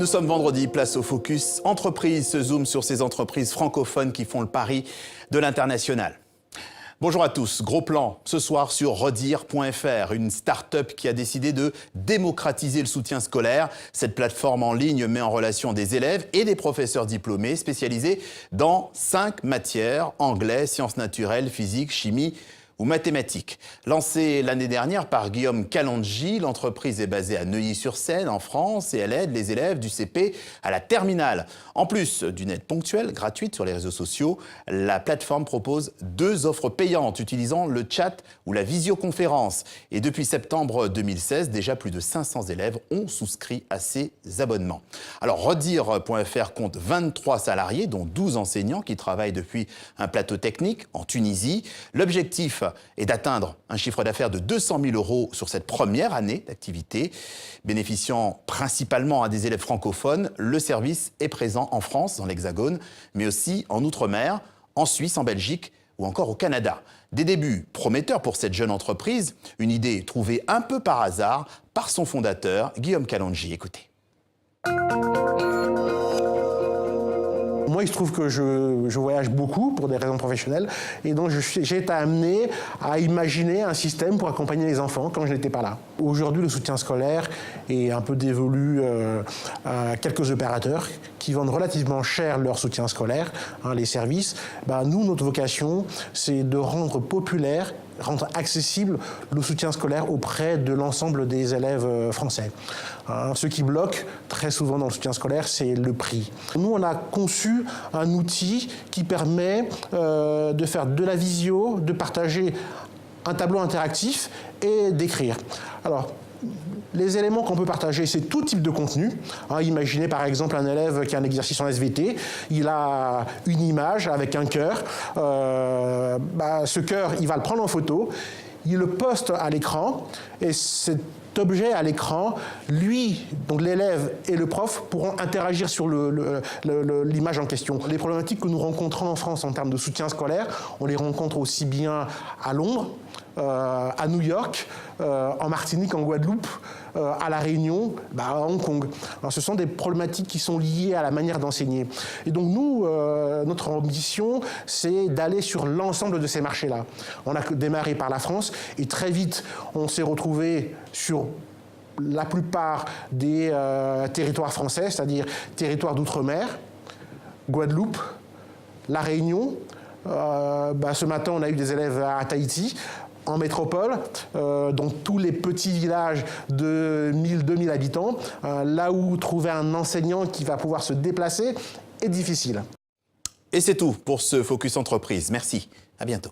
Nous sommes vendredi, place au Focus Entreprise se zoome sur ces entreprises francophones qui font le pari de l'international. Bonjour à tous, gros plan ce soir sur Redire.fr, une start-up qui a décidé de démocratiser le soutien scolaire. Cette plateforme en ligne met en relation des élèves et des professeurs diplômés spécialisés dans 5 matières, anglais, sciences naturelles, physique, chimie ou mathématiques. Lancée l'année dernière par Guillaume Kalonji, l'entreprise est basée à Neuilly-sur-Seine, en France, et elle aide les élèves du CP à la terminale. En plus d'une aide ponctuelle, gratuite sur les réseaux sociaux, la plateforme propose 2 offres payantes utilisant le chat ou la visioconférence. Et depuis septembre 2016, déjà plus de 500 élèves ont souscrit à ces abonnements. Alors, Redire.fr compte 23 salariés, dont 12 enseignants qui travaillent depuis un plateau technique en Tunisie. L'objectif est d'atteindre un chiffre d'affaires de 200 000 € sur cette première année d'activité. Bénéficiant principalement à des élèves francophones, le service est présent en France, dans l'Hexagone, mais aussi en Outre-mer, en Suisse, en Belgique ou encore au Canada. Des débuts prometteurs pour cette jeune entreprise, une idée trouvée un peu par hasard par son fondateur, Guillaume Kalonji. Écoutez. Moi, il se trouve que je voyage beaucoup pour des raisons professionnelles et donc j'ai été amené à imaginer un système pour accompagner les enfants quand je n'étais pas là. Aujourd'hui, le soutien scolaire est un peu dévolu à quelques opérateurs qui vendent relativement cher leur soutien scolaire, les services. Nous, notre vocation, c'est de rendre populaire, rendre accessible le soutien scolaire auprès de l'ensemble des élèves français. Ce qui bloque très souvent dans le soutien scolaire, c'est le prix. Nous, on a conçu un outil qui permet de faire de la visio, de partager un tableau interactif et d'écrire. Alors, les éléments qu'on peut partager, c'est tout type de contenu. Imaginez par exemple un élève qui a un exercice en SVT, il a une image avec un cœur. Ce cœur, il va le prendre en photo, il le poste à l'écran et cet objet à l'écran, lui, donc l'élève et le prof pourront interagir sur l'image en question. Les problématiques que nous rencontrons en France en termes de soutien scolaire, on les rencontre aussi bien à Londres, à New York, en Martinique, en Guadeloupe, à La Réunion, à Hong Kong. Alors, ce sont des problématiques qui sont liées à la manière d'enseigner. Et donc nous, notre ambition, c'est d'aller sur l'ensemble de ces marchés-là. On a démarré par la France et très vite, on s'est retrouvé sur la plupart des territoires français, c'est-à-dire territoires d'outre-mer, Guadeloupe, La Réunion. Ce matin, on a eu des élèves à Tahiti, en métropole, donc tous les petits villages de 1000-2000 habitants, là où trouver un enseignant qui va pouvoir se déplacer est difficile. Et c'est tout pour ce Focus Entreprise. Merci, à bientôt.